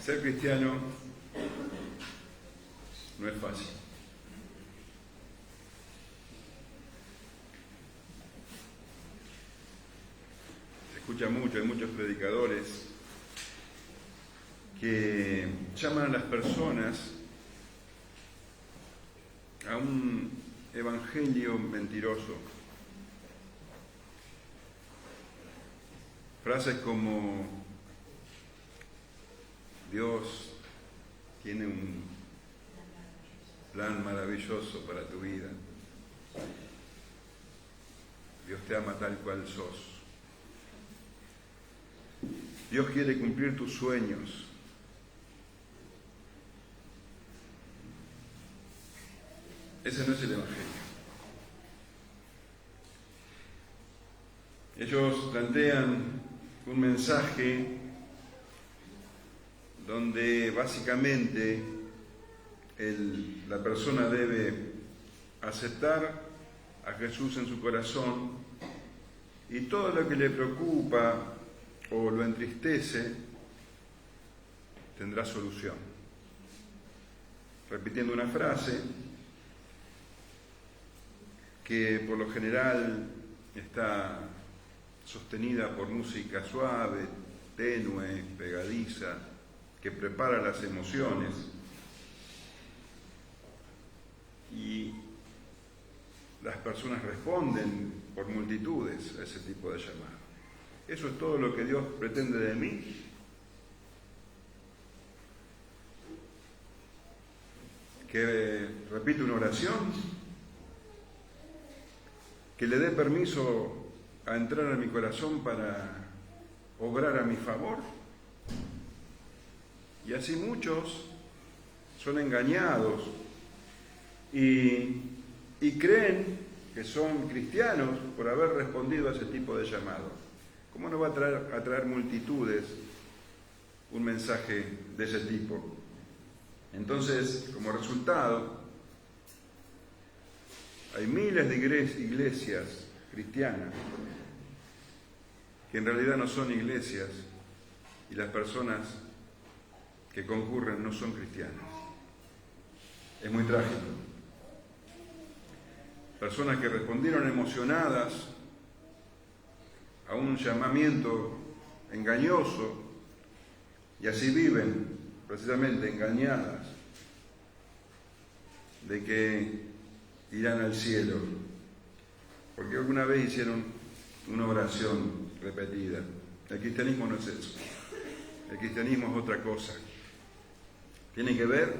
Ser cristiano no es fácil. Se escucha mucho, hay muchos predicadores que llaman a las personas a un evangelio mentiroso. Frases como: Dios tiene un plan maravilloso para tu vida. Dios te ama tal cual sos. Dios quiere cumplir tus sueños. Ese no es el evangelio. Ellos plantean un mensaje donde básicamente la persona debe aceptar a Jesús en su corazón y todo lo que le preocupa o lo entristece tendrá solución. Repitiendo una frase que por lo general está sostenida por música suave, tenue, pegadiza, que prepara las emociones, y las personas responden por multitudes a ese tipo de llamado. ¿Eso es todo lo que Dios pretende de mí? Que repite una oración, que le dé permiso a entrar a mi corazón para obrar a mi favor. Y así muchos son engañados y creen que son cristianos por haber respondido a ese tipo de llamado. ¿Cómo no va a atraer multitudes un mensaje de ese tipo? Entonces, como resultado, hay miles de iglesias cristianas que en realidad no son iglesias, y las personas que concurren no son cristianas. Es muy trágico. Personas que respondieron emocionadas a un llamamiento engañoso y así viven precisamente engañadas de que irán al cielo, porque alguna vez hicieron una oración repetida. El cristianismo no es eso. El cristianismo es otra cosa. Tiene que ver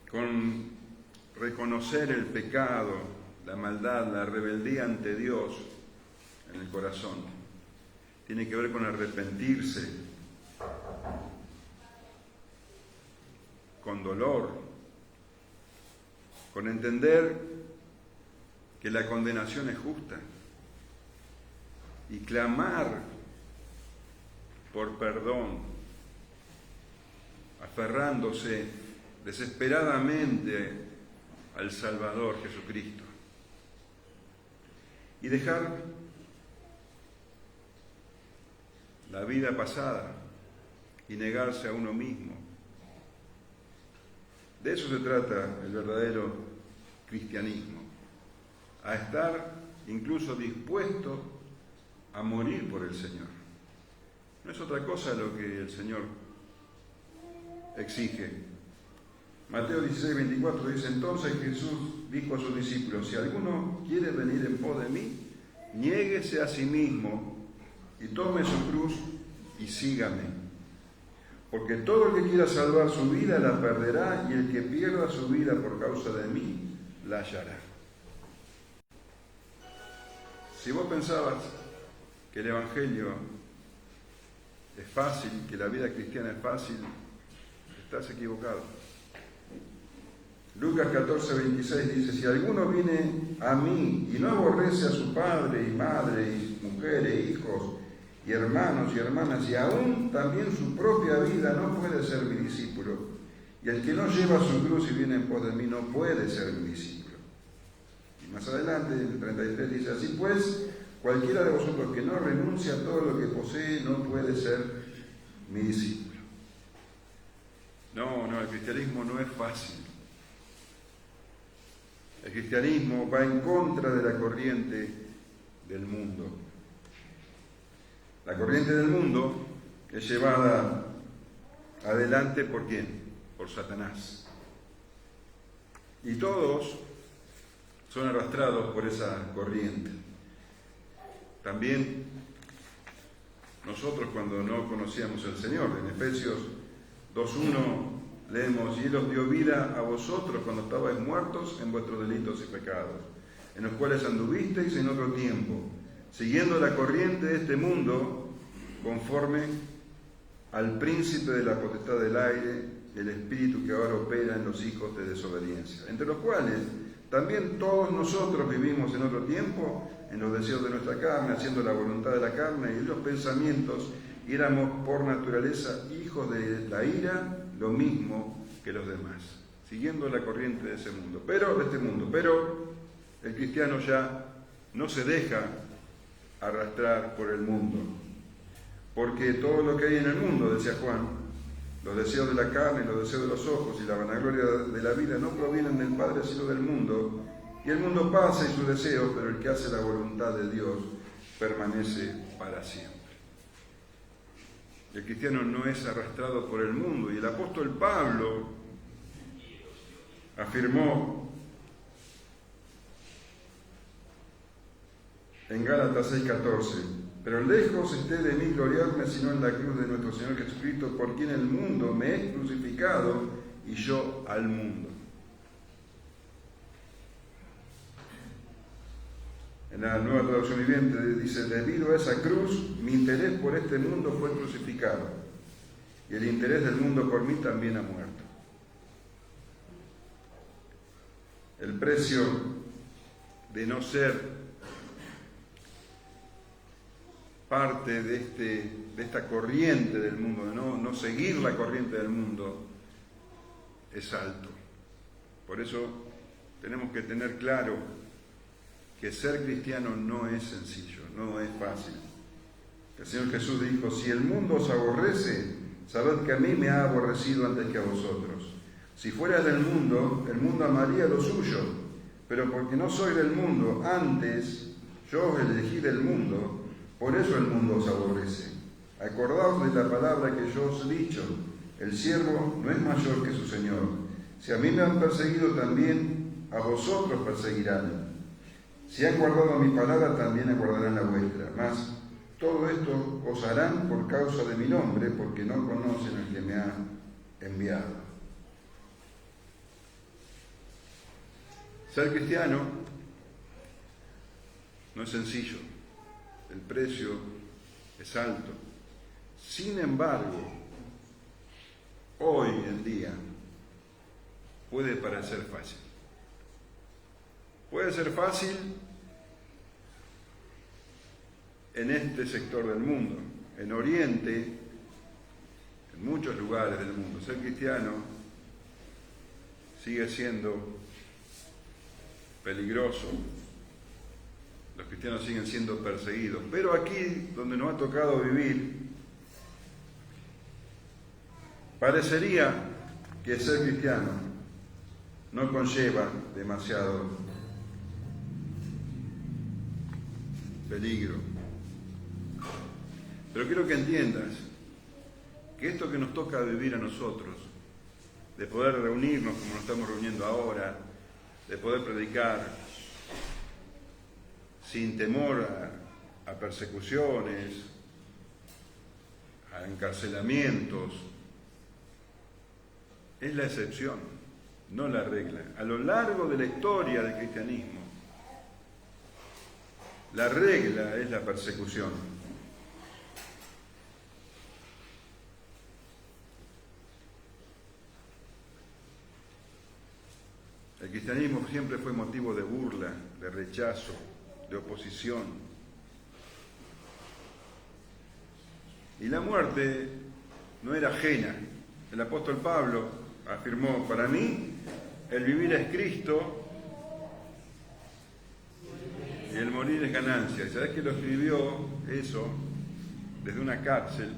con reconocer el pecado, la maldad, la rebeldía ante Dios en el corazón. Tiene que ver con arrepentirse, con dolor, con entender que la condenación es justa y clamar por perdón, aferrándose desesperadamente al Salvador Jesucristo, y dejar la vida pasada y negarse a uno mismo. De eso se trata el verdadero cristianismo, a estar incluso dispuesto a morir por el Señor. No es otra cosa lo que el Señor exige. Mateo 16:24 dice: entonces Jesús dijo a sus discípulos: si alguno quiere venir en pos de mí, niéguese a sí mismo y tome su cruz y sígame. Porque todo el que quiera salvar su vida la perderá, y el que pierda su vida por causa de mí la hallará. Si vos pensabas que el evangelio es fácil, que la vida cristiana es fácil, estás equivocado. Lucas 14:26 dice: si alguno viene a mí y no aborrece a su padre y madre y mujer e hijos y hermanos y hermanas, y aún también su propia vida, no puede ser mi discípulo. Y el que no lleva su cruz y viene en pos de mí no puede ser mi discípulo. Y más adelante, en el 33 dice: así pues, cualquiera de vosotros que no renuncia a todo lo que posee no puede ser mi discípulo. No, el cristianismo no es fácil. El cristianismo va en contra de la corriente del mundo. La corriente del mundo es llevada adelante ¿por quién? Por Satanás. Y todos son arrastrados por esa corriente. También nosotros cuando no conocíamos al Señor, en Efesios 2:1 leemos: y Él os dio vida a vosotros cuando estabais muertos en vuestros delitos y pecados, en los cuales anduvisteis en otro tiempo, siguiendo la corriente de este mundo, conforme al príncipe de la potestad del aire, el espíritu que ahora opera en los hijos de desobediencia, entre los cuales también todos nosotros vivimos en otro tiempo, en los deseos de nuestra carne, haciendo la voluntad de la carne y los pensamientos, y éramos por naturaleza hijos de la ira, lo mismo que los demás, siguiendo la corriente de ese mundo, pero el cristiano ya no se deja arrastrar por el mundo, porque todo lo que hay en el mundo, decía Juan, los deseos de la carne, los deseos de los ojos y la vanagloria de la vida no provienen del Padre sino del mundo, y el mundo pasa y sus deseos, pero el que hace la voluntad de Dios permanece para siempre. El cristiano no es arrastrado por el mundo, y el apóstol Pablo afirmó en Gálatas 6:14: pero lejos esté de mí gloriarme sino en la cruz de nuestro Señor Jesucristo, por quien el mundo me es crucificado y yo al mundo. En la Nueva Traducción Viviente dice: debido a esa cruz, mi interés por este mundo fue crucificado, y el interés del mundo por mí también ha muerto. El precio de no ser parte de esta corriente del mundo, de no seguir la corriente del mundo, es alto. Por eso tenemos que tener claro que ser cristiano no es sencillo, no es fácil. El Señor Jesús dijo: si el mundo os aborrece, sabed que a mí me ha aborrecido antes que a vosotros. Si fueras del mundo, el mundo amaría lo suyo, pero porque no soy del mundo, antes yo os elegí del mundo, por eso el mundo os aborrece. Acordaos de la palabra que yo os he dicho: el siervo no es mayor que su Señor. Si a mí me han perseguido, también a vosotros perseguirán. Si han guardado mi palabra, también aguardarán la vuestra. Mas todo esto os harán por causa de mi nombre, porque no conocen al que me ha enviado. Ser cristiano no es sencillo. El precio es alto. Sin embargo, hoy en día puede parecer fácil. Puede ser fácil en este sector del mundo, en Oriente, en muchos lugares del mundo. Ser cristiano sigue siendo peligroso. Los cristianos siguen siendo perseguidos. Pero aquí, donde nos ha tocado vivir, parecería que ser cristiano no conlleva demasiado peligro. Pero quiero que entiendas que esto que nos toca vivir a nosotros, de poder reunirnos como nos estamos reuniendo ahora, de poder predicar sin temor a persecuciones, a encarcelamientos, es la excepción, no la regla. A lo largo de la historia del cristianismo, la regla es la persecución. El cristianismo siempre fue motivo de burla, de rechazo, de oposición. Y la muerte no era ajena. El apóstol Pablo afirmó: para mí el vivir es Cristo y el morir es ganancia. ¿Sabés que lo escribió eso desde una cárcel?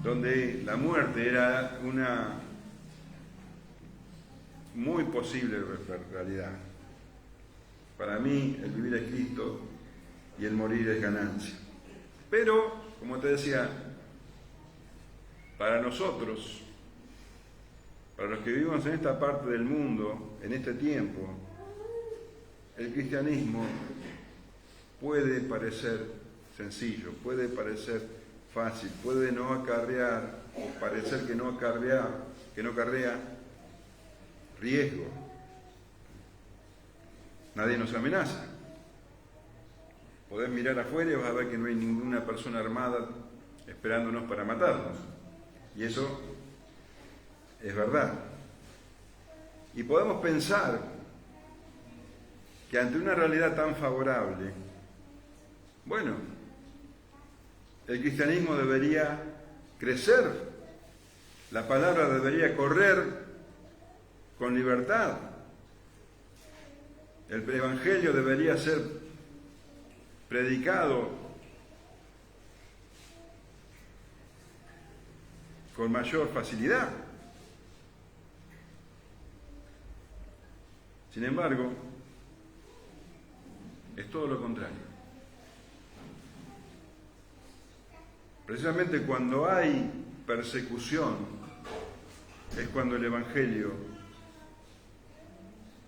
donde la muerte era una muy posible realidad. Para mí, el vivir es Cristo y el morir es ganancia. Pero, como te decía, para nosotros, para los que vivimos en esta parte del mundo, en este tiempo, el cristianismo puede parecer sencillo, puede parecer fácil, puede no acarrear, o parecer que no acarrea riesgo. Nadie nos amenaza. Podés mirar afuera y vas a ver que no hay ninguna persona armada esperándonos para matarnos. Y eso es verdad. Y podemos pensar que ante una realidad tan favorable, bueno, el cristianismo debería crecer, la palabra debería correr con libertad, el evangelio debería ser predicado con mayor facilidad. Sin embargo, es todo lo contrario. Precisamente cuando hay persecución es cuando el evangelio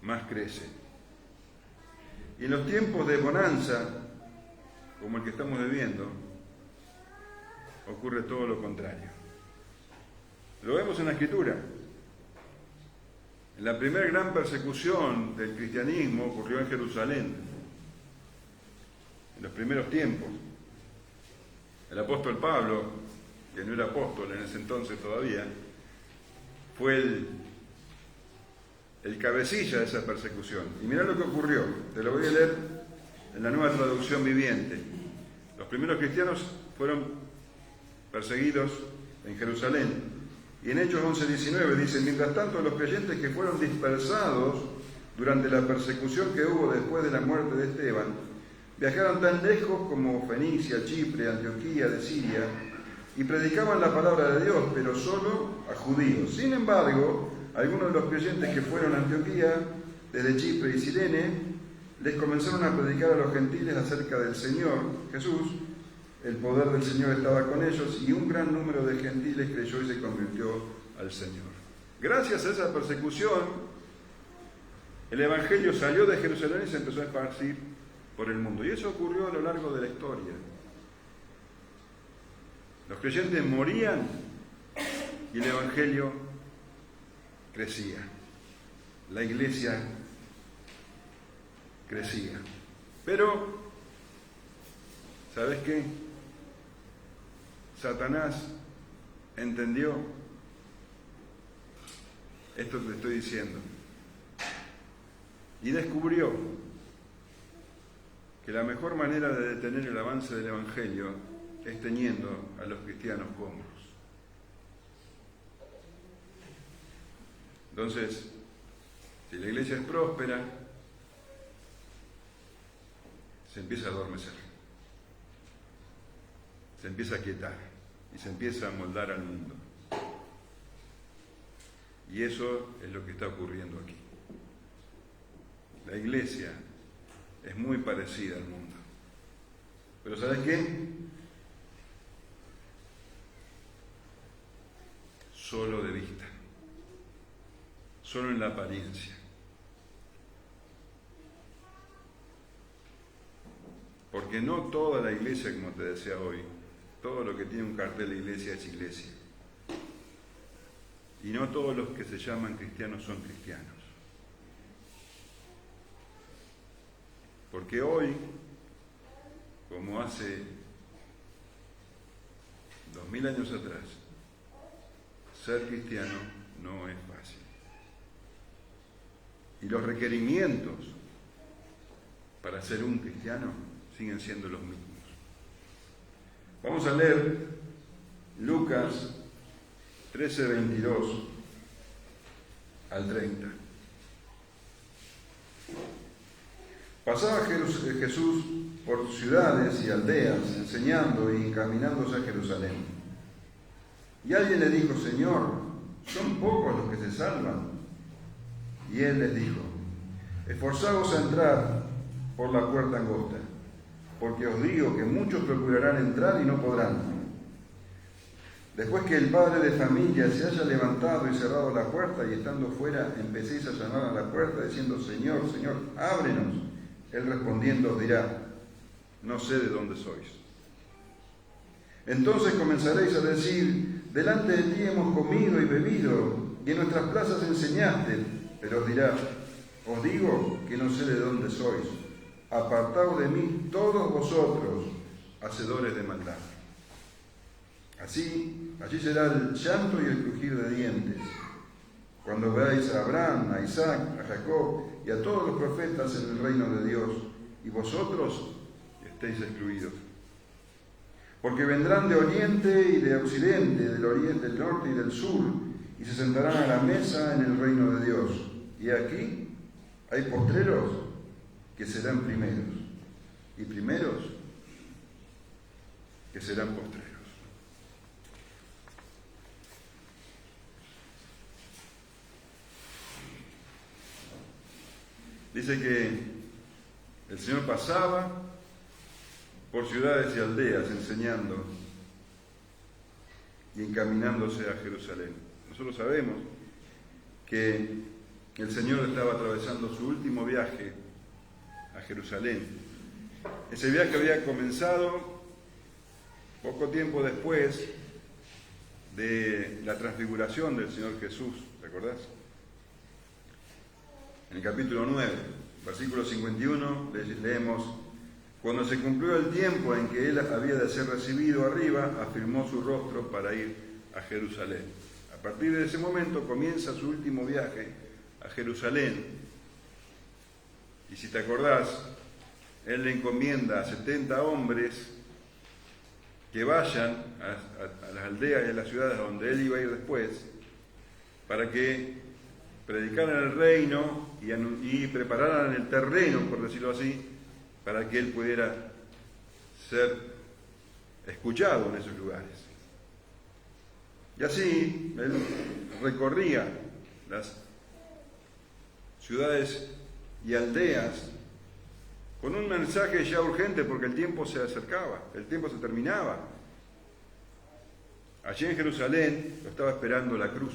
más crece. Y en los tiempos de bonanza, como el que estamos viviendo, ocurre todo lo contrario. Lo vemos en la Escritura. La primera gran persecución del cristianismo ocurrió en Jerusalén, en los primeros tiempos. El apóstol Pablo, que no era apóstol en ese entonces todavía, fue el cabecilla de esa persecución. Y mirá lo que ocurrió, te lo voy a leer en la Nueva Traducción Viviente. Los primeros cristianos fueron perseguidos en Jerusalén. Y en Hechos 11:19 dice: mientras tanto los creyentes que fueron dispersados durante la persecución que hubo después de la muerte de Esteban, viajaron tan lejos como Fenicia, Chipre, Antioquía de Siria, y predicaban la palabra de Dios, pero solo a judíos. Sin embargo, algunos de los creyentes que fueron a Antioquía, desde Chipre y Cirene, les comenzaron a predicar a los gentiles acerca del Señor Jesús. El poder del Señor estaba con ellos y un gran número de gentiles creyó y se convirtió al Señor. Gracias a esa persecución, el Evangelio salió de Jerusalén y se empezó a esparcir por el mundo. Y eso ocurrió a lo largo de la historia. Los creyentes morían y el Evangelio crecía. La iglesia crecía. Pero, ¿sabes qué? Satanás entendió esto que te estoy diciendo y descubrió que la mejor manera de detener el avance del Evangelio es teniendo a los cristianos cómodos. Entonces, si la iglesia es próspera, se empieza a adormecer, se empieza a quietar y se empieza a moldar al mundo. Y eso es lo que está ocurriendo aquí. La iglesia es muy parecida al mundo. Pero ¿sabes qué? Solo de vista. Solo en la apariencia. Porque no toda la iglesia, como te decía hoy, todo lo que tiene un cartel de iglesia es iglesia. Y no todos los que se llaman cristianos son cristianos. Porque hoy, como hace 2000 años atrás, ser cristiano no es fácil. Y los requerimientos para ser un cristiano siguen siendo los mismos. Vamos a leer Lucas 13:22 al 30. Pasaba Jesús por ciudades y aldeas, enseñando y encaminándose a Jerusalén. Y alguien le dijo: Señor, ¿son pocos los que se salvan? Y él les dijo: esforzaos a entrar por la puerta angosta, porque os digo que muchos procurarán entrar y no podrán. Después que el padre de familia se haya levantado y cerrado la puerta, y estando fuera empecéis a llamar a la puerta diciendo: Señor, Señor, ábrenos. Él respondiendo os dirá: no sé de dónde sois. Entonces comenzaréis a decir: delante de ti hemos comido y bebido, y en nuestras plazas enseñaste. Pero os dirá: os digo que no sé de dónde sois. Apartaos de mí todos vosotros, hacedores de maldad. Allí será el llanto y el crujir de dientes, cuando veáis a Abraham, a Isaac, a Jacob y a todos los profetas en el reino de Dios, y vosotros estéis excluidos. Porque vendrán de oriente y de occidente, del norte y del sur, y se sentarán a la mesa en el reino de Dios. Y aquí hay postreros que serán primeros, y primeros que serán postreros. Dice que el Señor pasaba por ciudades y aldeas enseñando y encaminándose a Jerusalén. Nosotros sabemos que el Señor estaba atravesando su último viaje a Jerusalén. Ese viaje había comenzado poco tiempo después de la transfiguración del Señor Jesús, ¿te acordás? En el capítulo 9, versículo 51, leemos: cuando se cumplió el tiempo en que él había de ser recibido arriba, afirmó su rostro para ir a Jerusalén. A partir de ese momento comienza su último viaje a Jerusalén. Y si te acordás, él le encomienda a 70 hombres que vayan a las aldeas y a las ciudades donde él iba a ir después, para que predicaran el reino y prepararan el terreno, por decirlo así, para que él pudiera ser escuchado en esos lugares. Y así él recorría las ciudades y aldeas con un mensaje ya urgente, porque el tiempo se acercaba, el tiempo se terminaba. Allí en Jerusalén lo estaba esperando la cruz.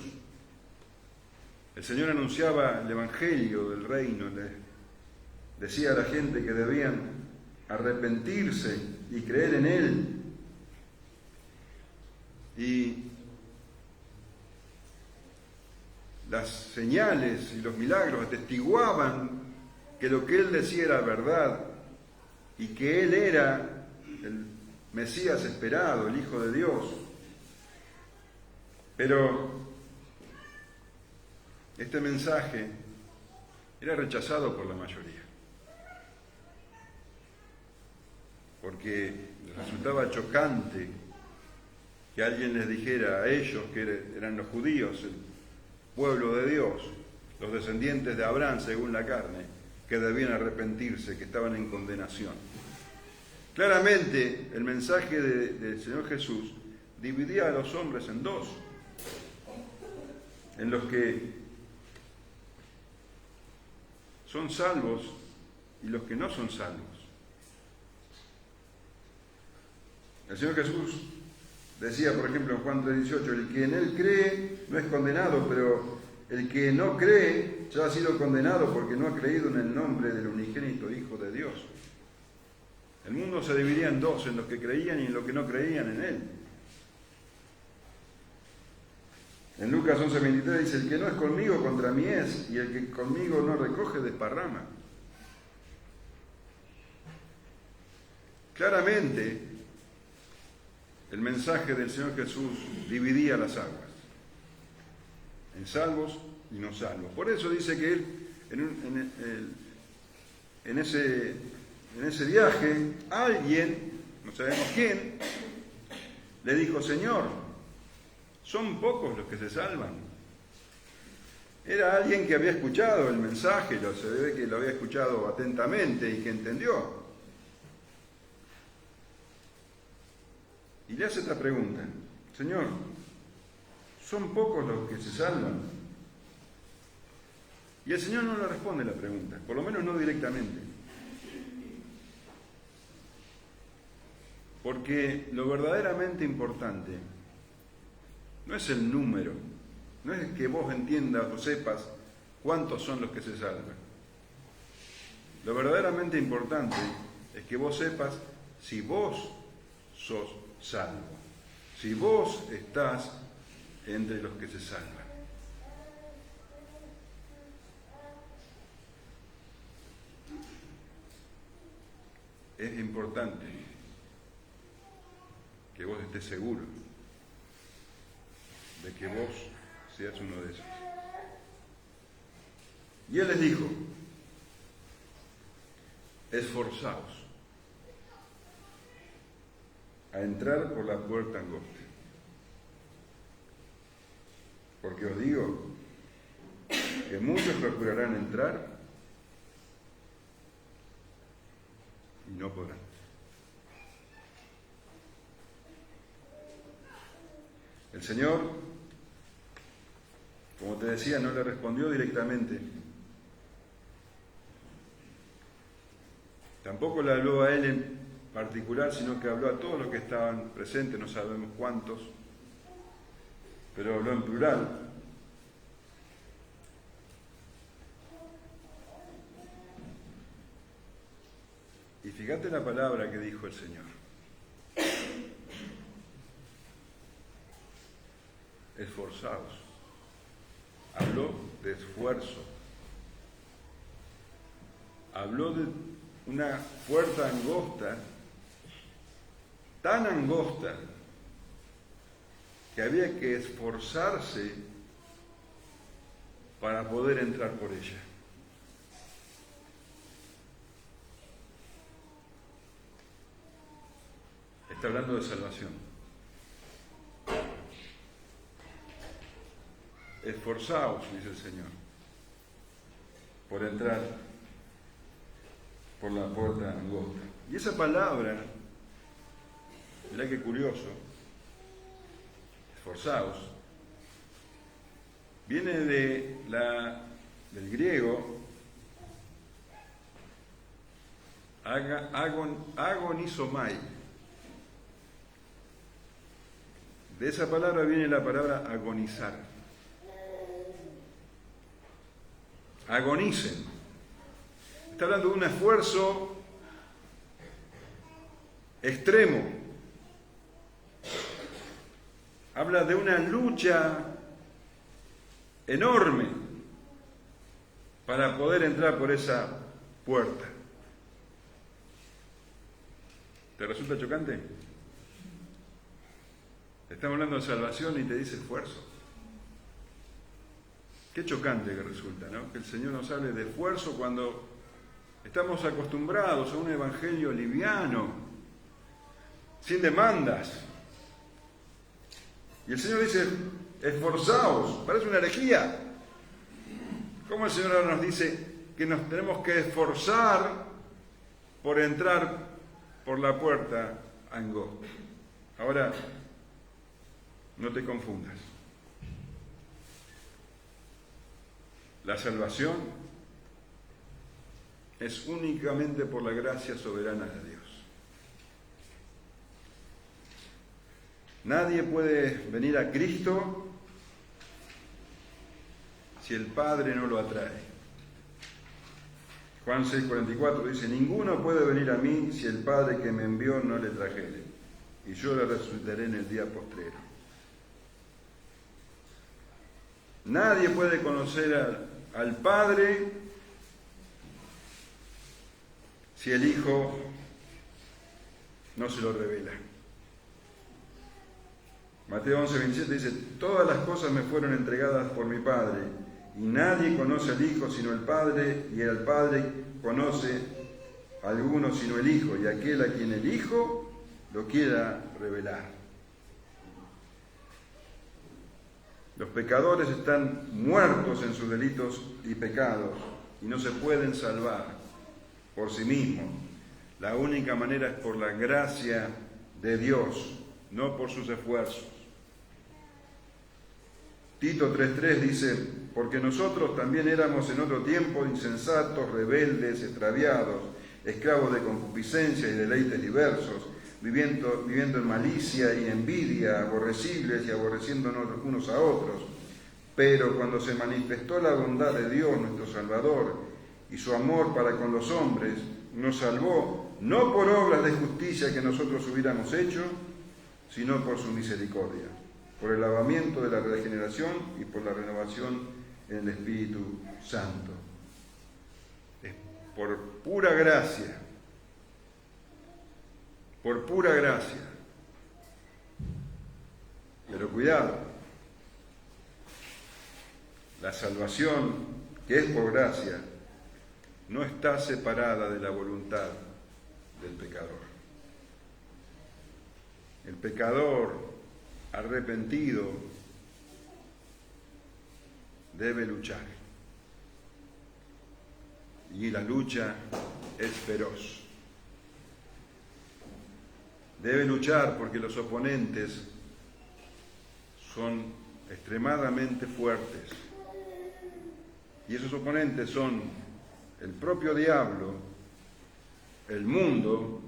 El Señor anunciaba el evangelio del reino, decía a la gente que debían arrepentirse y creer en Él. Y las señales y los milagros atestiguaban que lo que Él decía era verdad y que Él era el Mesías esperado, el Hijo de Dios. Pero este mensaje era rechazado por la mayoría, porque resultaba chocante que alguien les dijera a ellos, que eran los judíos, el pueblo de Dios, los descendientes de Abraham según la carne, que debían arrepentirse, que estaban en condenación. Claramente el mensaje del Señor Jesús dividía a los hombres en dos, en los que son salvos y los que no son salvos. El Señor Jesús decía, por ejemplo, en Juan 3:18, el que en Él cree no es condenado, pero el que no cree ya ha sido condenado porque no ha creído en el nombre del unigénito Hijo de Dios. El mundo se dividía en dos, en los que creían y en los que no creían en Él. En Lucas 11:23 dice: el que no es conmigo contra mí es, y el que conmigo no recoge desparrama. Claramente, el mensaje del Señor Jesús dividía las aguas, en salvos y no salvos. Por eso dice que él, en ese viaje, alguien, no sabemos quién, le dijo: Señor, son pocos los que se salvan. Era alguien que había escuchado el mensaje, se ve que lo había escuchado atentamente y que entendió. Y le hace esta pregunta: Señor, ¿Son pocos los que se salvan? Y el Señor no le responde la pregunta, por lo menos no directamente. Porque lo verdaderamente importante no es el número, no es que vos entiendas o sepas cuántos son los que se salvan. Lo verdaderamente importante es que vos sepas si vos sos salvo, si vos estás entre los que se salvan. Es importante que vos estés seguro de que vos seas uno de esos. Y Él les dijo: esforzaos a entrar por la puerta angosta, porque os digo que muchos procurarán entrar y no podrán. El Señor, como te decía, no le respondió directamente. Tampoco le habló a él en particular, sino que habló a todos los que estaban presentes, no sabemos cuántos, pero habló en plural. Y fíjate la palabra que dijo el Señor: esforzaos. Habló de esfuerzo. Habló de una puerta angosta, tan angosta, que había que esforzarse para poder entrar por ella. Está hablando de salvación. Esforzaos, dice el Señor, por entrar por la puerta angosta. Y esa palabra, mirá qué curioso, esforzaos, viene del griego agonizomai. De esa palabra viene la palabra agonizar. Agonicen. Está hablando de un esfuerzo extremo. Habla de una lucha enorme para poder entrar por esa puerta. ¿Te resulta chocante? Estamos hablando de salvación y te dice esfuerzo. Qué chocante que resulta, ¿no? Que el Señor nos hable de esfuerzo cuando estamos acostumbrados a un evangelio liviano, sin demandas. Y el Señor dice: esforzaos. Parece una herejía. ¿Cómo el Señor ahora nos dice que nos tenemos que esforzar por entrar por la puerta angosta? Ahora, no te confundas. La salvación es únicamente por la gracia soberana de Dios. Nadie puede venir a Cristo si el Padre no lo atrae. Juan 6:44 dice: ninguno puede venir a mí si el Padre que me envió no le trajere, y yo le resucitaré en el día postrero. Nadie puede conocer al Padre si el Hijo no se lo revela. Mateo 11:27 dice: todas las cosas me fueron entregadas por mi Padre, y nadie conoce al Hijo sino el Padre, y al Padre conoce a alguno sino el Hijo, y aquel a quien el Hijo lo quiera revelar. Los pecadores están muertos en sus delitos y pecados y no se pueden salvar por sí mismos. La única manera es por la gracia de Dios, no por sus esfuerzos. Tito 3:3 dice: porque nosotros también éramos en otro tiempo insensatos, rebeldes, extraviados, esclavos de concupiscencia y deleites diversos, viviendo en malicia y envidia, aborrecibles y aborreciéndonos unos a otros. Pero cuando se manifestó la bondad de Dios, nuestro Salvador, y su amor para con los hombres, nos salvó, no por obras de justicia que nosotros hubiéramos hecho, sino por su misericordia, por el lavamiento de la regeneración y por la renovación en el Espíritu Santo. Es por pura gracia, por pura gracia. Pero cuidado, la salvación, que es por gracia, no está separada de la voluntad del pecador. El pecador arrepentido debe luchar. Y la lucha es feroz. Debe luchar porque los oponentes son extremadamente fuertes. Y esos oponentes son el propio diablo, el mundo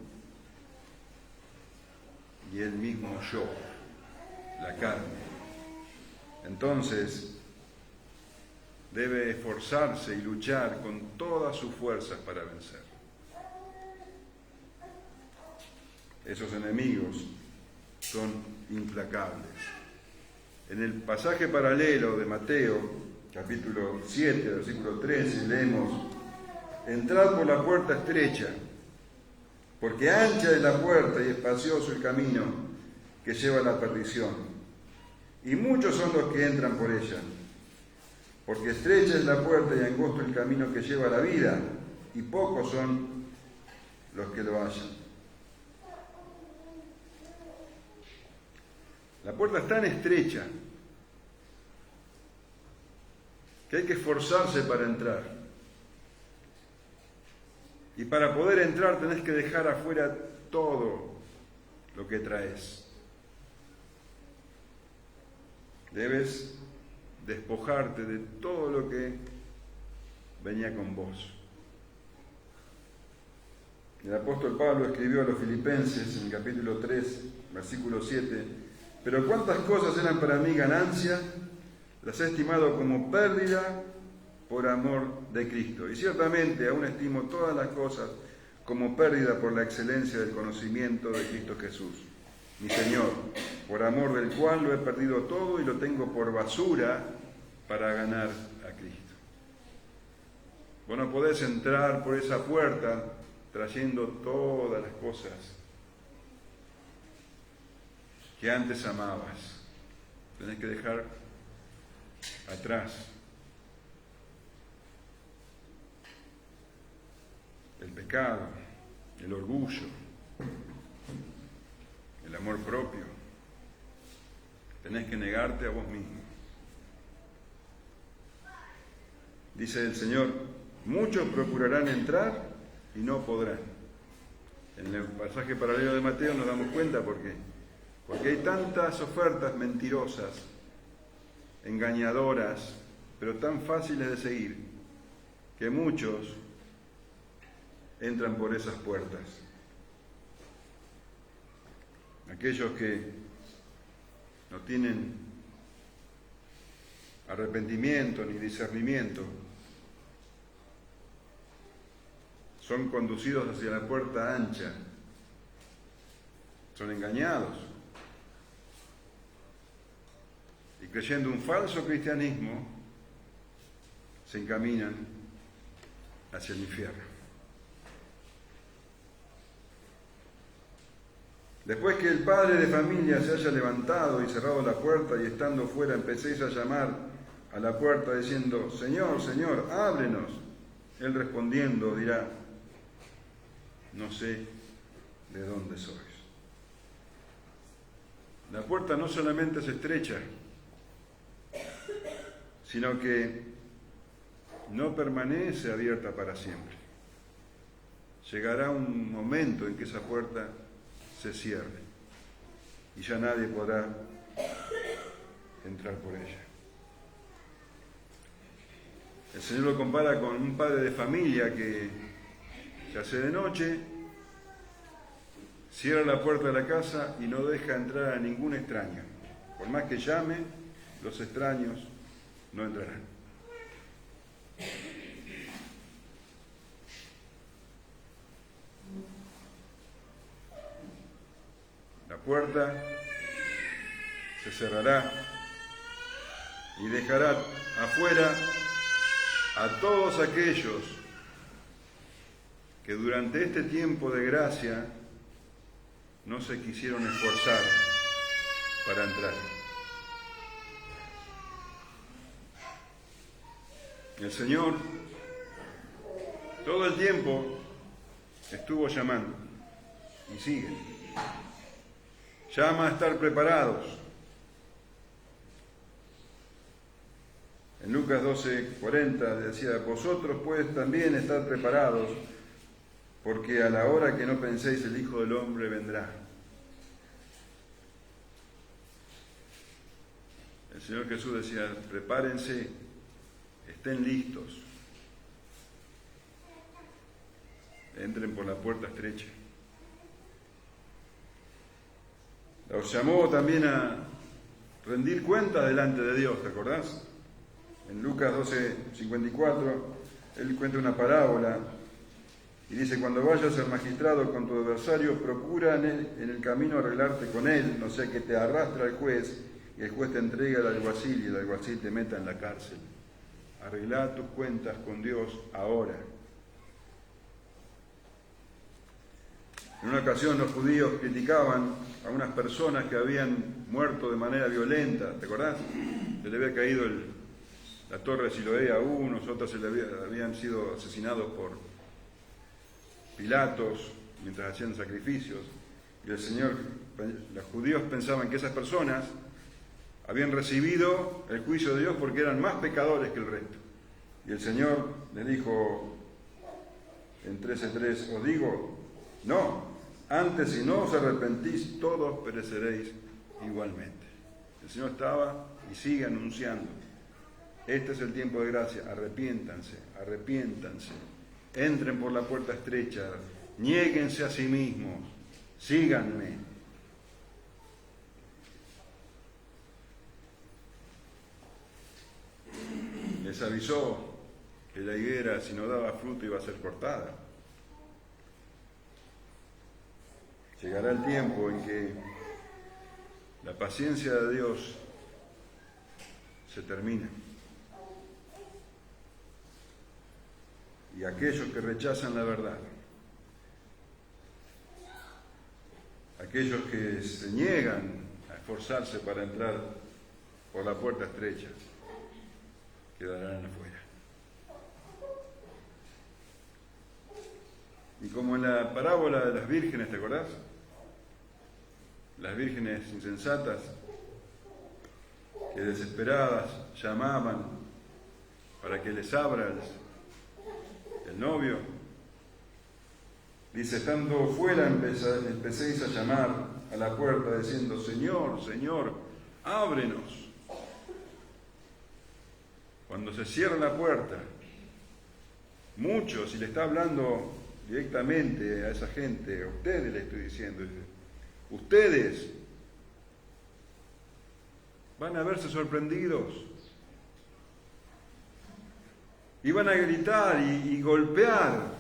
y el mismo yo, la carne. Entonces, debe esforzarse y luchar con todas sus fuerzas para vencer. Esos enemigos son implacables. En el pasaje paralelo de Mateo, capítulo 7, versículo 13, leemos: entrad por la puerta estrecha, porque ancha es la puerta y espacioso el camino que lleva a la perdición, y muchos son los que entran por ella. Porque estrecha es la puerta y angosto el camino que lleva a la vida, y pocos son los que lo hallan. La puerta es tan estrecha que hay que esforzarse para entrar. Y para poder entrar tenés que dejar afuera todo lo que traes. Debes despojarte de todo lo que venía con vos. El apóstol Pablo escribió a los Filipenses en el capítulo 3, versículo 7: pero cuántas cosas eran para mí ganancia, las he estimado como pérdida por amor de Cristo. Y ciertamente aún estimo todas las cosas como pérdida por la excelencia del conocimiento de Cristo Jesús, mi Señor, por amor del cual lo he perdido todo y lo tengo por basura para ganar a Cristo. Vos no podés entrar por esa puerta trayendo todas las cosas que antes amabas. Tenés que dejar atrás el pecado, el orgullo, el amor propio. Tenés que negarte a vos mismo. Dice el Señor: muchos procurarán entrar y no podrán. En el pasaje paralelo de Mateo nos damos cuenta porque hay tantas ofertas mentirosas, engañadoras, pero tan fáciles de seguir, que muchos entran por esas puertas. Aquellos que no tienen arrepentimiento ni discernimiento son conducidos hacia la puerta ancha, son engañados y, creyendo un falso cristianismo, se encaminan hacia el infierno. Después que el padre de familia se haya levantado y cerrado la puerta, y estando fuera empecéis a llamar a la puerta diciendo: Señor, Señor, ábrenos, él respondiendo dirá: no sé de dónde sois. La puerta no solamente es estrecha, sino que no permanece abierta para siempre. Llegará un momento en que esa puerta se cierre y ya nadie podrá entrar por ella. El Señor lo compara con un padre de familia que se hace de noche, cierra la puerta de la casa y no deja entrar a ningún extraño. Por más que llame, los extraños no entrarán. La puerta se cerrará y dejará afuera a todos aquellos que durante este tiempo de gracia no se quisieron esforzar para entrar. El Señor todo el tiempo estuvo llamando y sigue. Llama a estar preparados. En Lucas 12:40 decía, vosotros pues también estad preparados, porque a la hora que no penséis el Hijo del Hombre vendrá. El Señor Jesús decía, prepárense, estén listos, entren por la puerta estrecha. Los llamó también a rendir cuentas delante de Dios, ¿te acordás? En Lucas 12:54, él cuenta una parábola y dice, cuando vayas al magistrado con tu adversario, procura en el camino arreglarte con él, no sea que te arrastre al juez y el juez te entregue al alguacil y el alguacil te meta en la cárcel. Arreglá tus cuentas con Dios ahora. En una ocasión los judíos criticaban a unas personas que habían muerto de manera violenta, ¿te acordás? Se le había caído la torre de Siloé a unos, otros habían sido asesinados por Pilatos mientras hacían sacrificios. Y los judíos pensaban que esas personas habían recibido el juicio de Dios porque eran más pecadores que el resto. Y el Señor les dijo en 13:3, os digo, no, antes si no os arrepentís, todos pereceréis igualmente. El Señor estaba y sigue anunciando, este es el tiempo de gracia, arrepiéntanse, arrepiéntanse, entren por la puerta estrecha, niéguense a sí mismos, síganme. Les avisó que la higuera, si no daba fruto, iba a ser cortada. Llegará el tiempo en que la paciencia de Dios se termina. Y aquellos que rechazan la verdad, aquellos que se niegan a esforzarse para entrar por la puerta estrecha, quedarán afuera. Y como en la parábola de las vírgenes, ¿te acordás? Las vírgenes insensatas que desesperadas llamaban para que les abra el novio. Dice, estando fuera empecéis a llamar a la puerta diciendo, Señor, Señor, ábrenos. Cuando se cierra la puerta, muchos, y le está hablando directamente a esa gente, a ustedes le estoy diciendo, ustedes van a verse sorprendidos y van a gritar y golpear,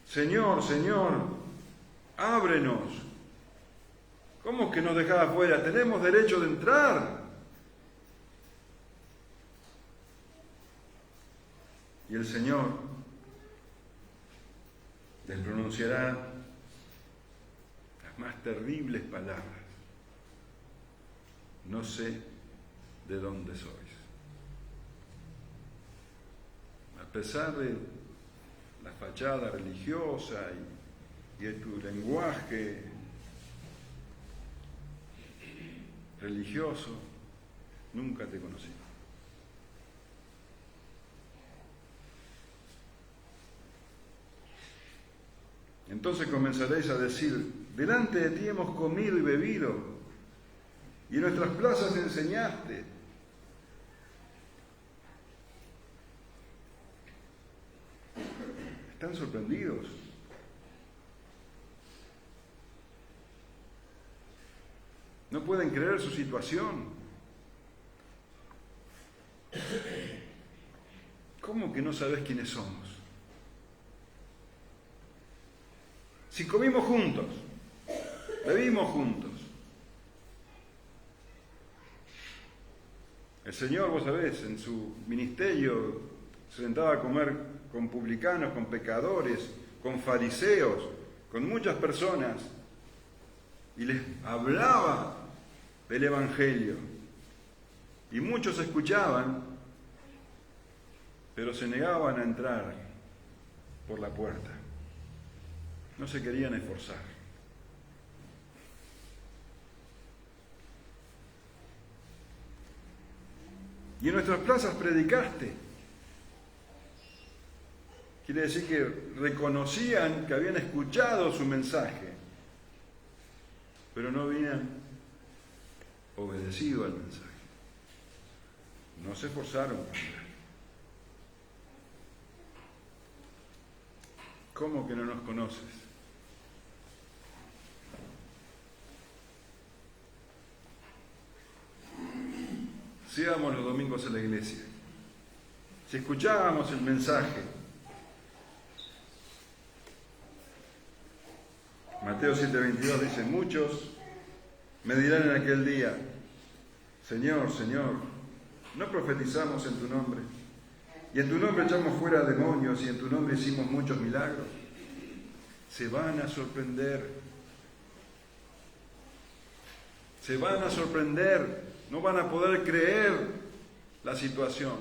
Señor, Señor, ábrenos. ¿Cómo que nos dejás afuera? Tenemos derecho de entrar. Y el Señor les pronunciará las más terribles palabras. No sé de dónde sois. A pesar de la fachada religiosa y de tu lenguaje religioso, nunca te conocí. Entonces comenzaréis a decir, delante de ti hemos comido y bebido, y en nuestras plazas enseñaste. Están sorprendidos. No pueden creer su situación. ¿Cómo que no sabes quiénes somos? Si comimos juntos, bebimos juntos. El Señor, vos sabés, en su ministerio se sentaba a comer con publicanos, con pecadores, con fariseos, con muchas personas, y les hablaba del Evangelio. Y muchos escuchaban, pero se negaban a entrar por la puerta. No se querían esforzar. Y en nuestras plazas predicaste. Quiere decir que reconocían que habían escuchado su mensaje, pero no habían obedecido al mensaje. No se esforzaron para ver. ¿Cómo que no nos conoces? Si íbamos los domingos a la iglesia, si escuchábamos el mensaje, Mateo 7:22 dice: muchos me dirán en aquel día, Señor, Señor, ¿no profetizamos en tu nombre? Y en tu nombre echamos fuera demonios y en tu nombre hicimos muchos milagros. Se van a sorprender. Se van a sorprender. No van a poder creer la situación.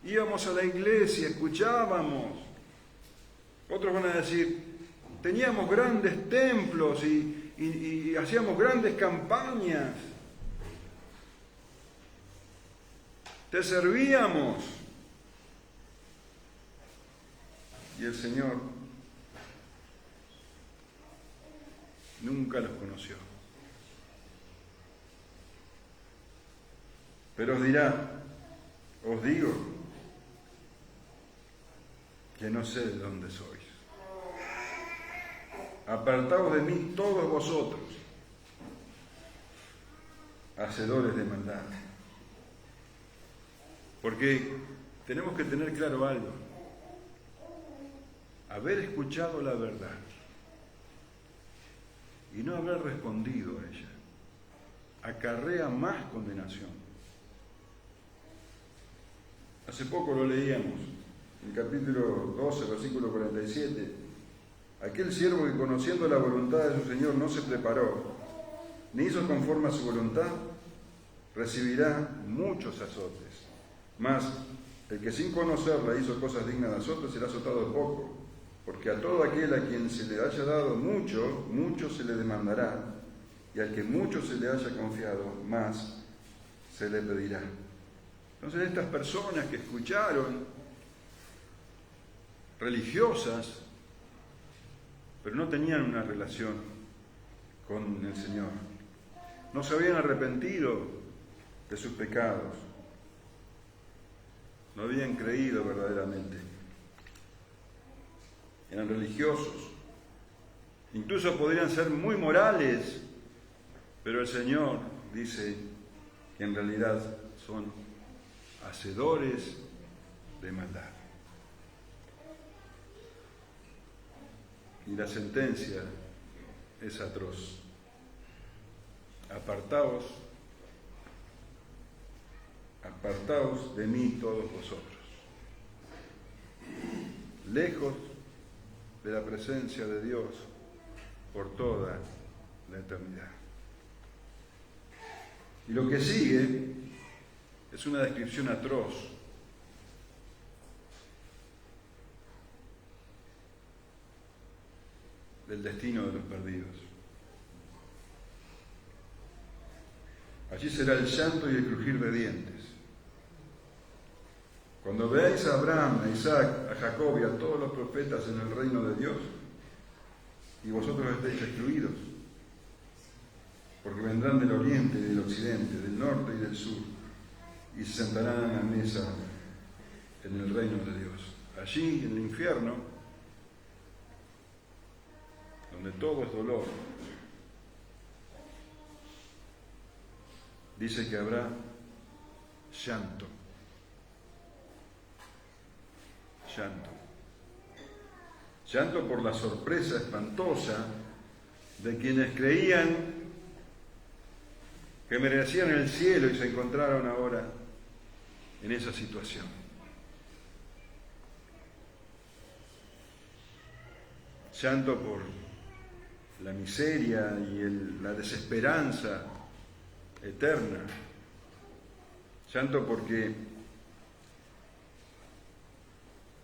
Íbamos a la iglesia, escuchábamos. Otros van a decir, teníamos grandes templos y hacíamos grandes campañas. Te servíamos. Y el Señor nunca los conoció. Pero os dirá, os digo, que no sé de dónde sois. Apartaos de mí todos vosotros, hacedores de maldad. Porque tenemos que tener claro algo. Haber escuchado la verdad y no haber respondido a ella acarrea más condenación. Hace poco lo leíamos, en el capítulo 12, versículo 47. Aquel siervo que conociendo la voluntad de su Señor no se preparó, ni hizo conforme a su voluntad, recibirá muchos azotes. Mas el que sin conocerla hizo cosas dignas de azotes será azotado de poco, porque a todo aquel a quien se le haya dado mucho, mucho se le demandará, y al que mucho se le haya confiado, más se le pedirá. Entonces estas personas que escucharon, religiosas, pero no tenían una relación con el Señor, no se habían arrepentido de sus pecados, no habían creído verdaderamente, eran religiosos, incluso podrían ser muy morales, pero el Señor dice que en realidad son hacedores de maldad. Y la sentencia es atroz. Apartaos de mí todos vosotros, lejos de la presencia de Dios por toda la eternidad. Y lo que sigue es una descripción atroz. Del destino de los perdidos. Allí será el llanto y el crujir de dientes. Cuando veáis a Abraham, a Isaac, a Jacob y a todos los profetas en el reino de Dios, y vosotros estéis excluidos, porque vendrán del oriente y del occidente, del norte y del sur, y se sentarán a la mesa en el reino de Dios. Allí, en el infierno, donde todo es dolor, dice que habrá llanto. Llanto. Llanto por la sorpresa espantosa de quienes creían que merecían el cielo y se encontraron ahora en esa situación. Llanto por la miseria y la desesperanza eterna. Llanto porque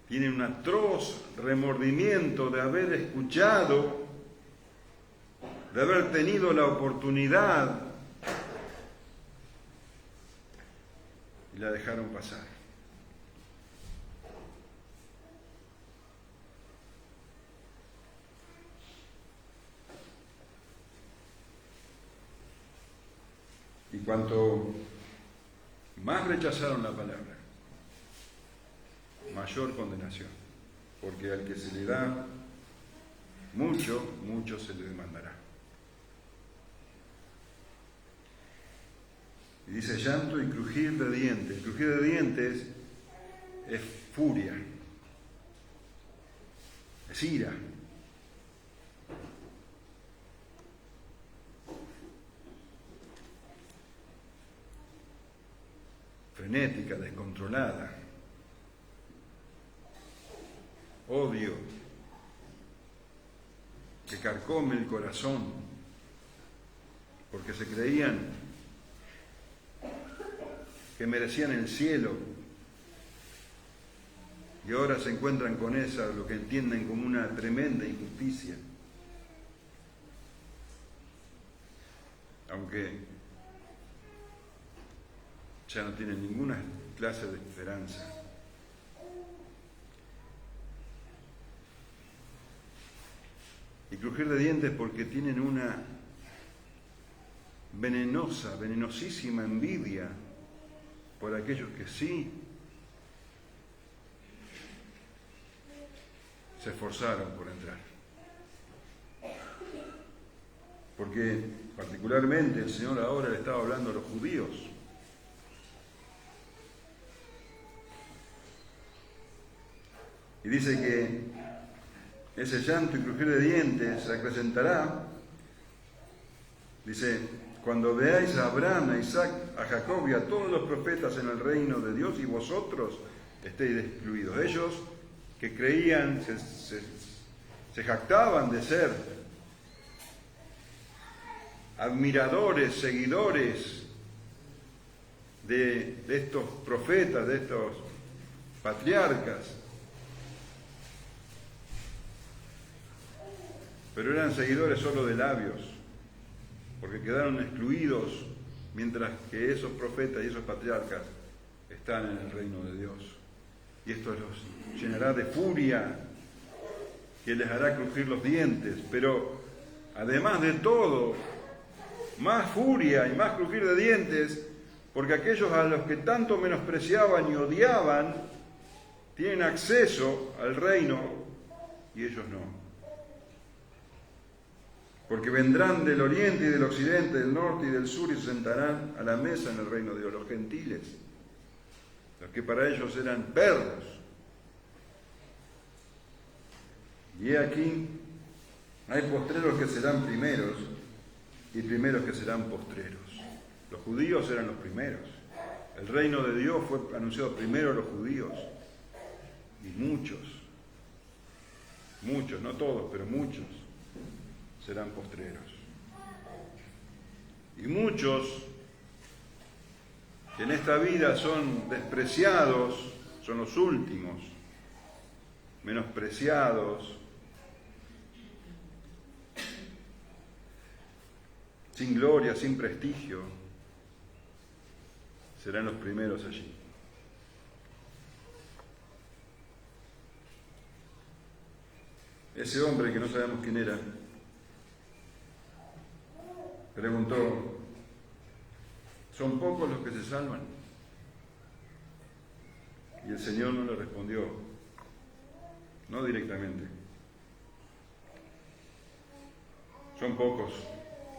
tienen un atroz remordimiento de haber escuchado, de haber tenido la oportunidad y la dejaron pasar. Y cuanto más rechazaron la palabra, mayor condenación, porque al que se le da mucho, mucho se le demandará. Y dice llanto y crujir de dientes. El crujir de dientes es furia, es ira. Frenética, descontrolada. Odio que carcome el corazón porque se creían que merecían el cielo y ahora se encuentran con lo que entienden como una tremenda injusticia, aunque ya no tienen ninguna clase de esperanza. Y crujir de dientes porque tienen una venenosísima envidia por aquellos que sí se esforzaron por entrar. Porque particularmente el Señor ahora le estaba hablando a los judíos. Y dice que ese llanto y crujir de dientes se acrecentará, dice, cuando veáis a Abraham, a Isaac, a Jacob y a todos los profetas en el reino de Dios y vosotros estéis excluidos. Ellos que creían, se jactaban de ser admiradores, seguidores de estos profetas, de estos patriarcas, pero eran seguidores solo de labios, porque quedaron excluidos, mientras que esos profetas y esos patriarcas están en el reino de Dios. Y esto los llenará de furia, que les hará crujir los dientes, pero además de todo, más furia y más crujir de dientes, porque aquellos a los que tanto menospreciaban y odiaban, tienen acceso al reino y ellos no. Porque vendrán del oriente y del occidente, del norte y del sur y se sentarán a la mesa en el reino de Dios, los gentiles, los que para ellos eran perros. Y he aquí, hay postreros que serán primeros y primeros que serán postreros. Los judíos eran los primeros. El reino de Dios fue anunciado primero a los judíos. Y muchos, no todos, pero muchos, serán postreros. Y muchos que en esta vida son despreciados, son los últimos, menospreciados, sin gloria, sin prestigio, serán los primeros allí. Ese hombre que no sabemos quién era, preguntó, ¿son pocos los que se salvan? Y el Señor no le respondió, no directamente. Son pocos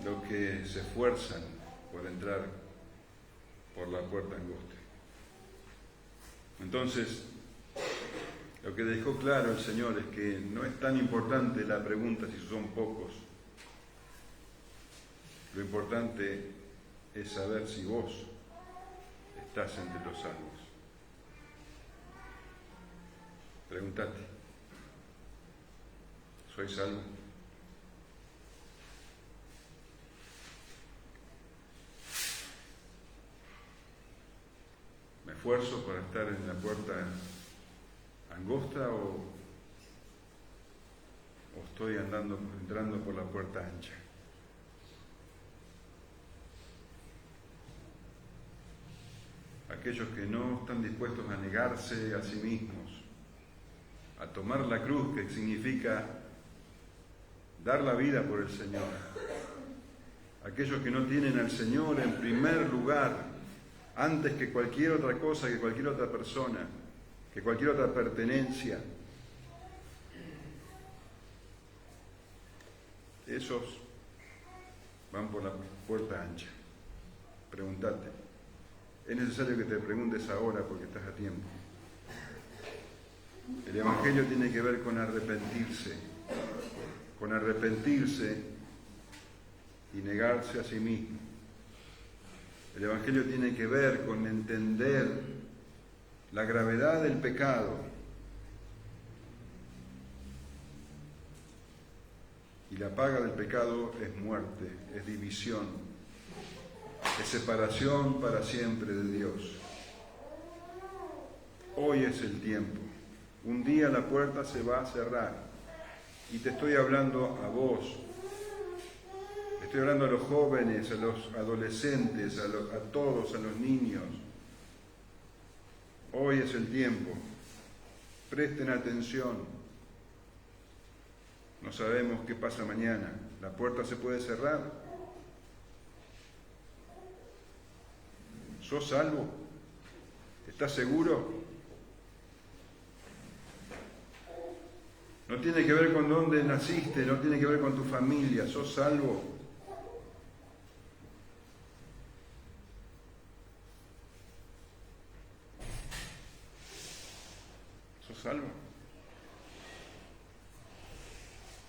los que se esfuerzan por entrar por la puerta angosta. Entonces, lo que dejó claro el Señor es que no es tan importante la pregunta si son pocos. Lo importante es saber si vos estás entre los salvos. Pregúntate, ¿soy salvo? ¿Me esfuerzo para estar en la puerta angosta o estoy entrando por la puerta ancha? Aquellos que no están dispuestos a negarse a sí mismos, a tomar la cruz, que significa dar la vida por el Señor. Aquellos que no tienen al Señor en primer lugar, antes que cualquier otra cosa, que cualquier otra persona, que cualquier otra pertenencia. Esos van por la puerta ancha. Pregúntate. Es necesario que te preguntes ahora porque estás a tiempo. El Evangelio tiene que ver con arrepentirse y negarse a sí mismo. El Evangelio tiene que ver con entender la gravedad del pecado y la paga del pecado es muerte, es división, es separación para siempre de Dios. Hoy es el tiempo. Un día la puerta se va a cerrar y te estoy hablando a vos. Estoy hablando a los jóvenes, a los adolescentes, a todos, a los niños. Hoy es el tiempo. Presten atención. No sabemos qué pasa mañana. La puerta se puede cerrar. ¿Sos salvo? ¿Estás seguro? No tiene que ver con dónde naciste, no tiene que ver con tu familia. ¿Sos salvo? ¿Sos salvo?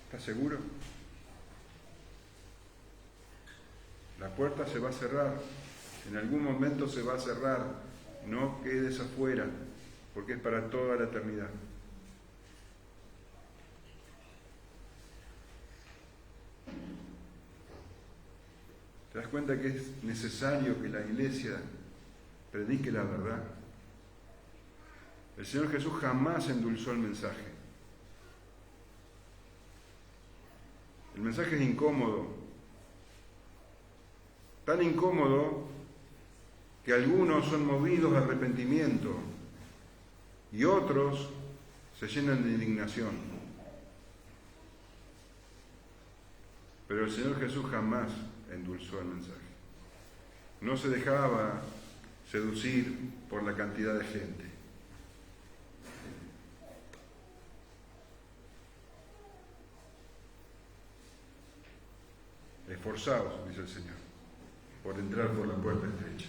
¿Estás seguro? La puerta se va a cerrar. En algún momento se va a cerrar. No quedes afuera, porque es para toda la eternidad. ¿Te das cuenta que es necesario que la iglesia predique la verdad? El Señor Jesús jamás endulzó el mensaje. El mensaje es incómodo, tan incómodo que algunos son movidos a arrepentimiento y otros se llenan de indignación. Pero el Señor Jesús jamás endulzó el mensaje. No se dejaba seducir por la cantidad de gente. Esforzaos, dice el Señor, por entrar por la puerta estrecha.